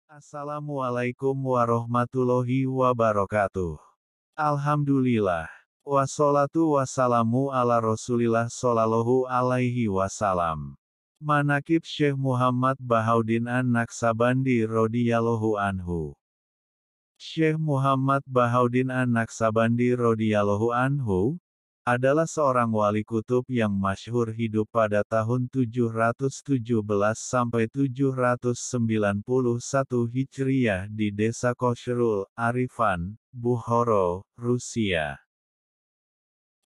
Assalamualaikum warahmatullahi wabarakatuh. Alhamdulillah. Wassalatu wassalamu ala Rasulillah sallallahu alaihi wasallam. Manaqib Syekh Muhammad Bahaudin An-Naksabandi radhiyallahu anhu. Syekh Muhammad Bahaudin An-Naksabandi radhiyallahu anhu adalah seorang wali kutub yang masyhur hidup pada tahun 717 sampai 791 Hijriah di desa Koshrul Arifan, Bukhara, Rusia.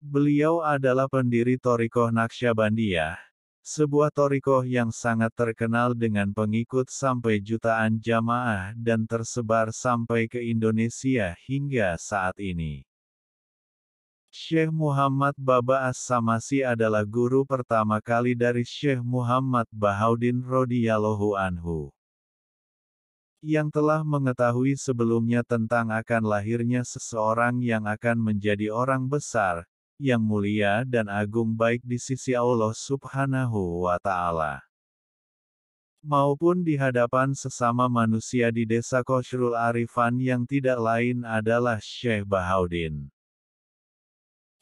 Beliau adalah pendiri Thariqah Naqsyabandiyah, sebuah thariqah yang sangat terkenal dengan pengikut sampai jutaan jamaah dan tersebar sampai ke Indonesia hingga saat ini. Syekh Muhammad Baba As-Samasi adalah guru pertama kali dari Syekh Muhammad Bahaudin radhiyallahu anhu, yang telah mengetahui sebelumnya tentang akan lahirnya seseorang yang akan menjadi orang besar, yang mulia dan agung baik di sisi Allah Subhanahu wa Ta'ala, maupun di hadapan sesama manusia di desa Koshrul Arifan yang tidak lain adalah Syekh Bahaudin.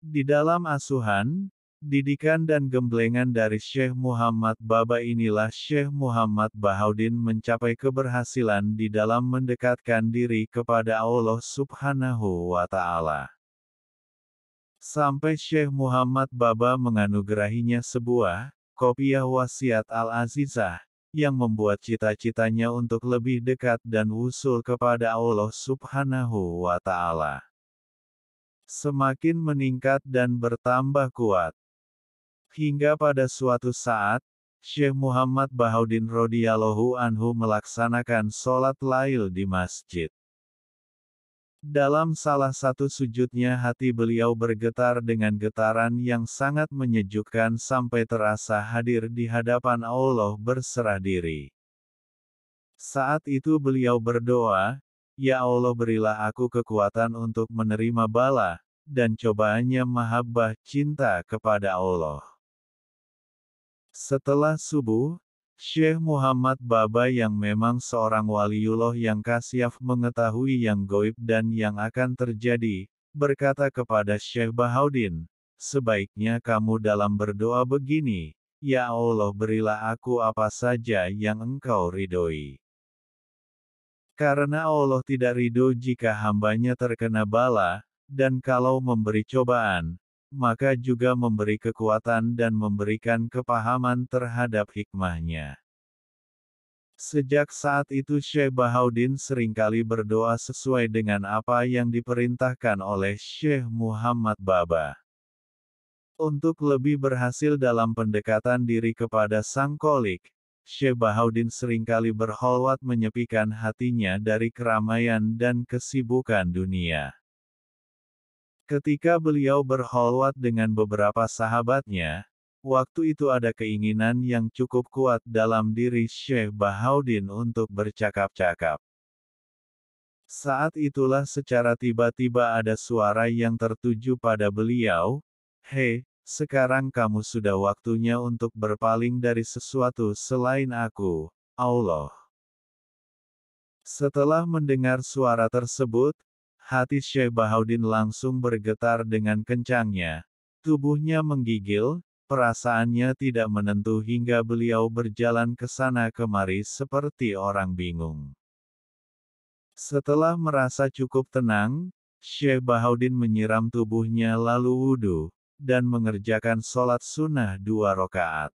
Di dalam asuhan, didikan dan gemblengan dari Syekh Muhammad Baba inilah Syekh Muhammad Bahaudin mencapai keberhasilan di dalam mendekatkan diri kepada Allah Subhanahu wa Ta'ala. Sampai Syekh Muhammad Baba menganugerahinya sebuah kopiah wasiat Al-Azizah, yang membuat cita-citanya untuk lebih dekat dan wusul kepada Allah Subhanahu wa Ta'ala semakin meningkat dan bertambah kuat. Hingga pada suatu saat, Syekh Muhammad Bahaudin radhiyallahu anhu melaksanakan sholat lail di masjid. Dalam salah satu sujudnya hati beliau bergetar dengan getaran yang sangat menyejukkan sampai terasa hadir di hadapan Allah berserah diri. Saat itu beliau berdoa, "Ya Allah, berilah aku kekuatan untuk menerima bala dan cobaannya mahabbah cinta kepada Allah." Setelah subuh, Syekh Muhammad Baba yang memang seorang waliullah yang kasyaf mengetahui yang gaib dan yang akan terjadi, berkata kepada Syekh Bahaudin, "Sebaiknya kamu dalam berdoa begini, Ya Allah, berilah aku apa saja yang Engkau ridhoi. Karena Allah tidak ridho jika hambanya terkena bala, dan kalau memberi cobaan, maka juga memberi kekuatan dan memberikan kepahaman terhadap hikmahnya." Sejak saat itu Syekh Bahaudin seringkali berdoa sesuai dengan apa yang diperintahkan oleh Syekh Muhammad Baba. Untuk lebih berhasil dalam pendekatan diri kepada Sang Kholik, Syekh Bahaudin seringkali berkholwat menyepikan hatinya dari keramaian dan kesibukan dunia. Ketika beliau berkholwat dengan beberapa sahabatnya, waktu itu ada keinginan yang cukup kuat dalam diri Syekh Bahaudin untuk bercakap-cakap. Saat itulah secara tiba-tiba ada suara yang tertuju pada beliau, "Hei, sekarang kamu sudah waktunya untuk berpaling dari sesuatu selain aku, Allah." Setelah mendengar suara tersebut, hati Syekh Bahaudin langsung bergetar dengan kencangnya, tubuhnya menggigil, perasaannya tidak menentu hingga beliau berjalan ke sana kemari seperti orang bingung. Setelah merasa cukup tenang, Syekh Bahaudin menyiram tubuhnya lalu wudhu, dan mengerjakan sholat sunnah 2 rakaat.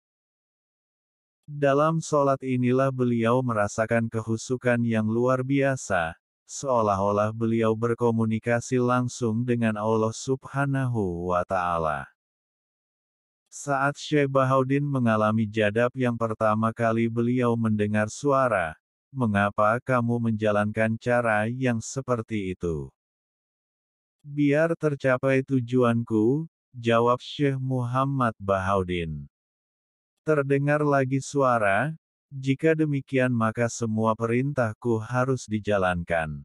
Dalam sholat inilah beliau merasakan kehusukan yang luar biasa, seolah-olah beliau berkomunikasi langsung dengan Allah Subhanahu wa Ta'ala. Saat Syekh Bahaudin mengalami jadab yang pertama kali beliau mendengar suara, "Mengapa kamu menjalankan cara yang seperti itu?" "Biar tercapai tujuanku," jawab Syekh Muhammad Bahaudin. Terdengar lagi suara, "Jika demikian maka semua perintahku harus dijalankan."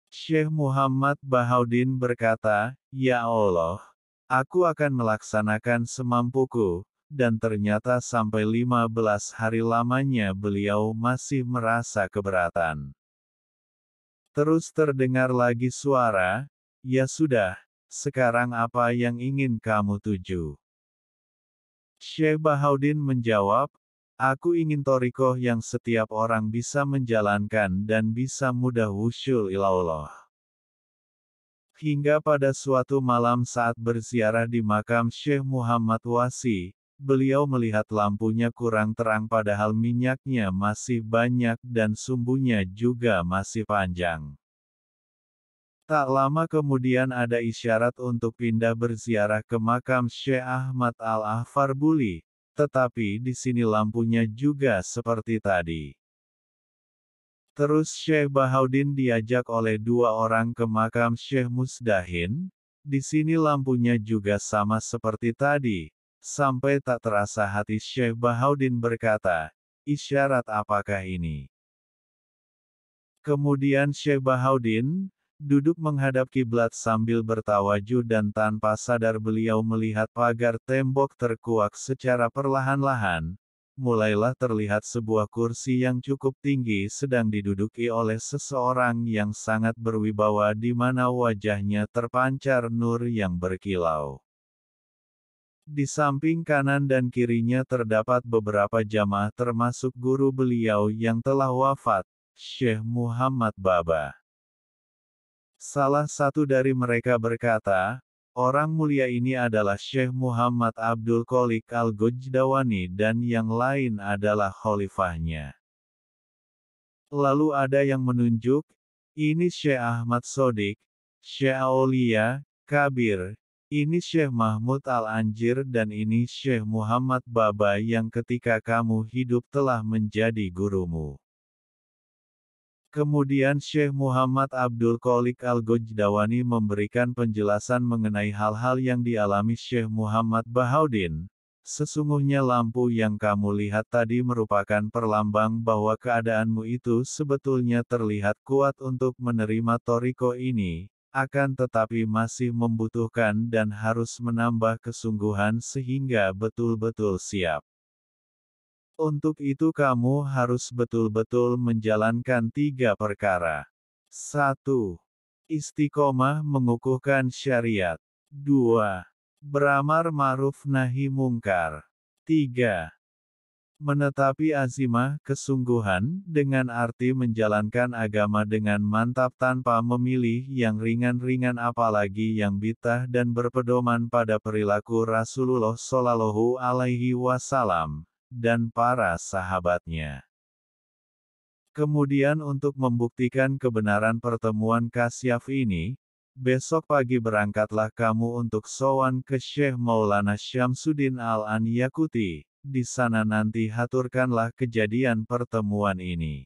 Syekh Muhammad Bahaudin berkata, "Ya Allah, aku akan melaksanakan semampuku, dan ternyata sampai 15 hari lamanya beliau masih merasa keberatan. Terus terdengar lagi suara, "Ya sudah, sekarang apa yang ingin kamu tuju?" Syekh Bahaudin menjawab, "Aku ingin thariqah yang setiap orang bisa menjalankan dan bisa mudah wusul ilallah." Hingga pada suatu malam saat berziarah di makam Syekh Muhammad Wasi, beliau melihat lampunya kurang terang padahal minyaknya masih banyak dan sumbunya juga masih panjang. Tak lama kemudian ada isyarat untuk pindah berziarah ke makam Syekh Ahmad Al-Ahfarbuli, tetapi di sini lampunya juga seperti tadi. Terus Syekh Bahaudin diajak oleh 2 orang ke makam Syekh Musdahin, di sini lampunya juga sama seperti tadi, sampai tak terasa hati Syekh Bahaudin berkata, "Isyarat apakah ini?" Kemudian Syekh Bahaudin duduk menghadap kiblat sambil bertawajuh dan tanpa sadar beliau melihat pagar tembok terkuak secara perlahan-lahan. Mulailah terlihat sebuah kursi yang cukup tinggi sedang diduduki oleh seseorang yang sangat berwibawa di mana wajahnya terpancar nur yang berkilau. Di samping kanan dan kirinya terdapat beberapa jamaah termasuk guru beliau yang telah wafat, Syekh Muhammad Baba. Salah satu dari mereka berkata, "Orang mulia ini adalah Syekh Muhammad Abdul Qolik Al-Gojdawani dan yang lain adalah khalifahnya." Lalu ada yang menunjuk, "Ini Syekh Ahmad Sodik, Syekh Aulia, Kabir, ini Syekh Mahmud Al-Anjir dan ini Syekh Muhammad Baba yang ketika kamu hidup telah menjadi gurumu." Kemudian Syekh Muhammad Abdul Qolik Al-Gojdawani memberikan penjelasan mengenai hal-hal yang dialami Syekh Muhammad Bahaudin. "Sesungguhnya lampu yang kamu lihat tadi merupakan perlambang bahwa keadaanmu itu sebetulnya terlihat kuat untuk menerima thariqah ini, akan tetapi masih membutuhkan dan harus menambah kesungguhan sehingga betul-betul siap. Untuk itu kamu harus betul-betul menjalankan 3 perkara. 1. Istiqomah mengukuhkan syariat. 2. Beramar ma'ruf nahi mungkar. 3. Menetapi azimah kesungguhan, dengan arti menjalankan agama dengan mantap tanpa memilih yang ringan-ringan apalagi yang bid'ah dan berpedoman pada perilaku Rasulullah Shallallahu Alaihi Wasallam dan para sahabatnya." Kemudian untuk membuktikan kebenaran pertemuan kasyaf ini, besok pagi berangkatlah kamu untuk sowan ke Syekh Maulana Syamsuddin Al-An-Yaquti, di sana nanti haturkanlah kejadian pertemuan ini.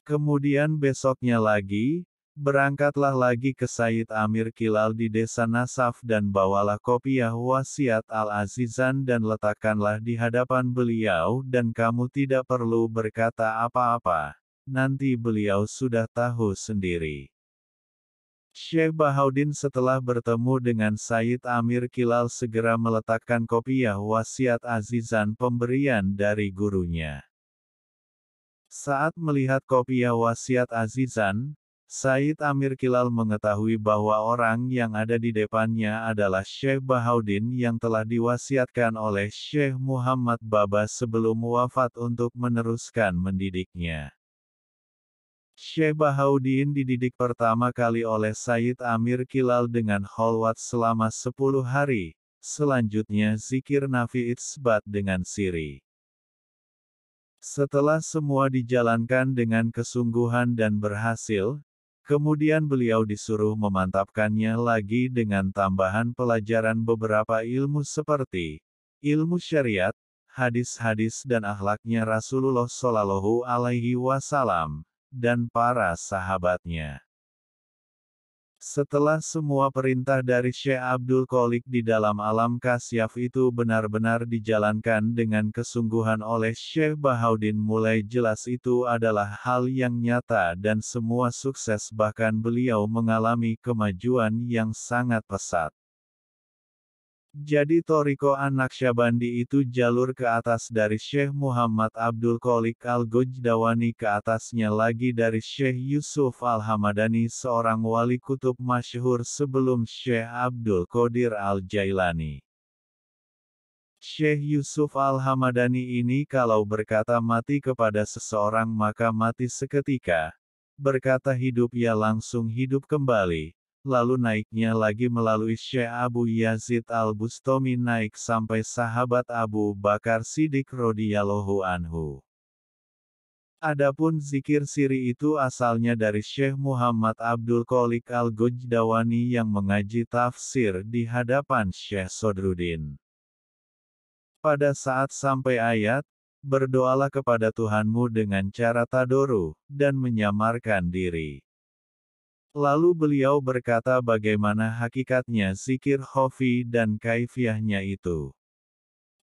Kemudian besoknya lagi, berangkatlah lagi ke Said Amir Kilal di desa Nasaf dan bawalah kopiah wasiat Al-Azizan dan letakkanlah di hadapan beliau dan kamu tidak perlu berkata apa-apa, nanti beliau sudah tahu sendiri. Syekh Bahaudin setelah bertemu dengan Said Amir Kilal segera meletakkan kopiah wasiat Azizan pemberian dari gurunya. Saat melihat kopiah wasiat Azizan, Said Amir Kilal mengetahui bahwa orang yang ada di depannya adalah Syekh Bahaudin yang telah diwasiatkan oleh Syekh Muhammad Baba sebelum wafat untuk meneruskan mendidiknya. Syekh Bahaudin dididik pertama kali oleh Said Amir Kilal dengan kholwat selama 10 hari, selanjutnya zikir nafi itsbat dengan siri. Setelah semua dijalankan dengan kesungguhan dan berhasil, kemudian beliau disuruh memantapkannya lagi dengan tambahan pelajaran beberapa ilmu seperti ilmu syariat, hadis-hadis dan akhlaknya Rasulullah Shallallahu Alaihi Wasallam, dan para sahabatnya. Setelah semua perintah dari Syekh Abdul Qolik di dalam alam kasyaf itu benar-benar dijalankan dengan kesungguhan oleh Syekh Bahaudin, mulai jelas itu adalah hal yang nyata dan semua sukses, bahkan beliau mengalami kemajuan yang sangat pesat. Jadi Thoriko An-Naqsyabandi itu jalur ke atas dari Syekh Muhammad Abdul Qolik Al-Gojdawani, ke atasnya lagi dari Syekh Yusuf Al-Hamadani, seorang wali kutub masyhur sebelum Syekh Abdul Qadir Al-Jailani. Syekh Yusuf Al-Hamadani ini kalau berkata mati kepada seseorang maka mati seketika, berkata hidup ya langsung hidup kembali. Lalu naiknya lagi melalui Syekh Abu Yazid Al-Bustami naik sampai sahabat Abu Bakar Siddiq radhiyallahu anhu. Adapun zikir siri itu asalnya dari Syekh Muhammad Abdul Qolik Al-Gojdawani yang mengaji tafsir di hadapan Syekh Sodruddin. Pada saat sampai ayat, berdoalah kepada Tuhanmu dengan cara tadoru, dan menyamarkan diri. Lalu beliau berkata bagaimana hakikatnya zikir khofi dan kaifiyahnya itu.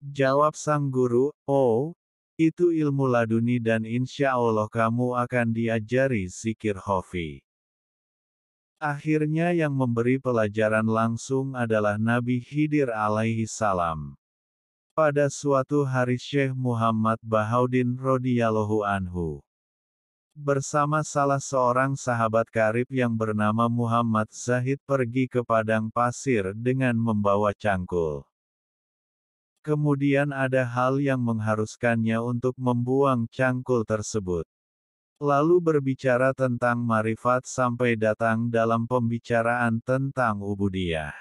Jawab sang guru, oh, itu ilmu laduni dan insya Allah kamu akan diajari zikir khofi. Akhirnya yang memberi pelajaran langsung adalah Nabi Khidir alaihi salam. Pada suatu hari Syekh Muhammad Bahauddin radhiyallahu anhu bersama salah seorang sahabat karib yang bernama Muhammad Zahid pergi ke padang pasir dengan membawa cangkul. Kemudian ada hal yang mengharuskannya untuk membuang cangkul tersebut. Lalu berbicara tentang marifat sampai datang dalam pembicaraan tentang ubudiyah.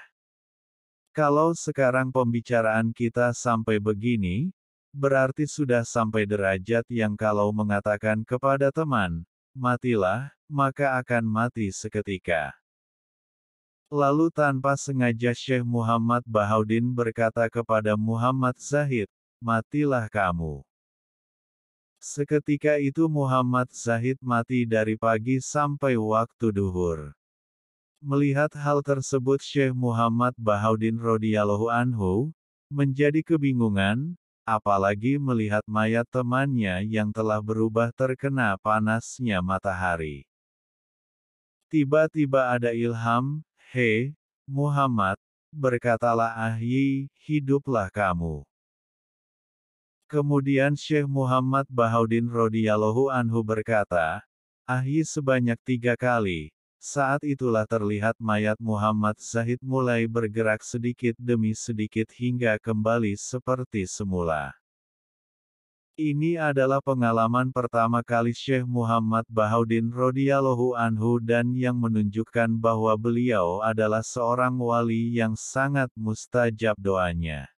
Kalau sekarang pembicaraan kita sampai begini, berarti sudah sampai derajat yang kalau mengatakan kepada teman, matilah, maka akan mati seketika. Lalu tanpa sengaja Syekh Muhammad Bahauddin berkata kepada Muhammad Zahid, matilah kamu. Seketika itu Muhammad Zahid mati dari pagi sampai waktu duhur. Melihat hal tersebut Syekh Muhammad Bahauddin radhiyallahu anhu menjadi kebingungan, apalagi melihat mayat temannya yang telah berubah terkena panasnya matahari. Tiba-tiba ada ilham, "Hei, Muhammad, berkatalah ahyi, hiduplah kamu." Kemudian Syekh Muhammad Bahauddin radhiyallahu anhu berkata, ahyi sebanyak 3 kali. Saat itulah terlihat mayat Muhammad Zahid mulai bergerak sedikit demi sedikit hingga kembali seperti semula. Ini adalah pengalaman pertama kali Syekh Muhammad Bahauddin radhiyallahu anhu dan yang menunjukkan bahwa beliau adalah seorang wali yang sangat mustajab doanya.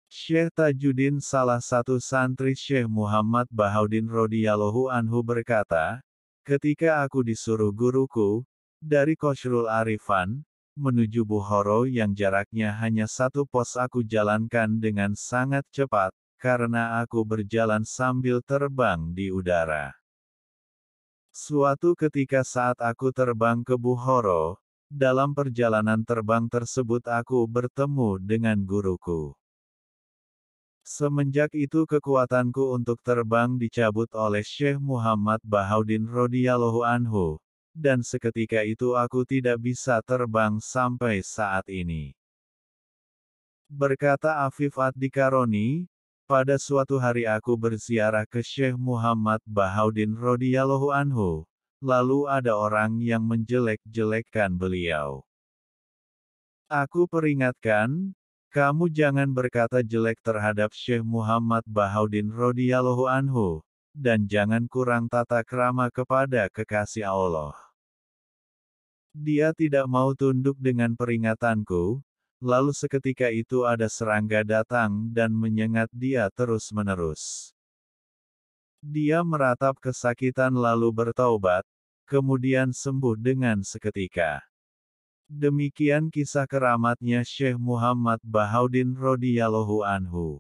Syekh Tajuddin, salah satu santri Syekh Muhammad Bahauddin radhiyallahu anhu berkata, ketika aku disuruh guruku, dari Qasrul Arifan, menuju Bukhara yang jaraknya hanya 1 pos aku jalankan dengan sangat cepat, karena aku berjalan sambil terbang di udara. Suatu ketika saat aku terbang ke Bukhara, dalam perjalanan terbang tersebut aku bertemu dengan guruku. Semenjak itu kekuatanku untuk terbang dicabut oleh Syekh Muhammad Bahauddin radhiyallahu anhu, dan seketika itu aku tidak bisa terbang sampai saat ini. Berkata Afif Ad-Dikaroni, pada suatu hari aku berziarah ke Syekh Muhammad Bahauddin radhiyallahu anhu, lalu ada orang yang menjelek-jelekkan beliau. Aku peringatkan, kamu jangan berkata jelek terhadap Syekh Muhammad Bahauddin radhiyallahu anhu, dan jangan kurang tata krama kepada kekasih Allah. Dia tidak mau tunduk dengan peringatanku, lalu seketika itu ada serangga datang dan menyengat dia terus-menerus. Dia meratap kesakitan lalu bertaubat, kemudian sembuh dengan seketika. Demikian kisah keramatnya Syekh Muhammad Bahauddin radhiyallahu anhu.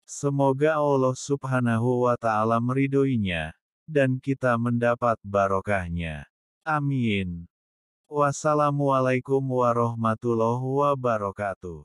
Semoga Allah subhanahu wa ta'ala meridhoinya, dan kita mendapat barokahnya. Amin. Wassalamualaikum warahmatullahi wabarakatuh.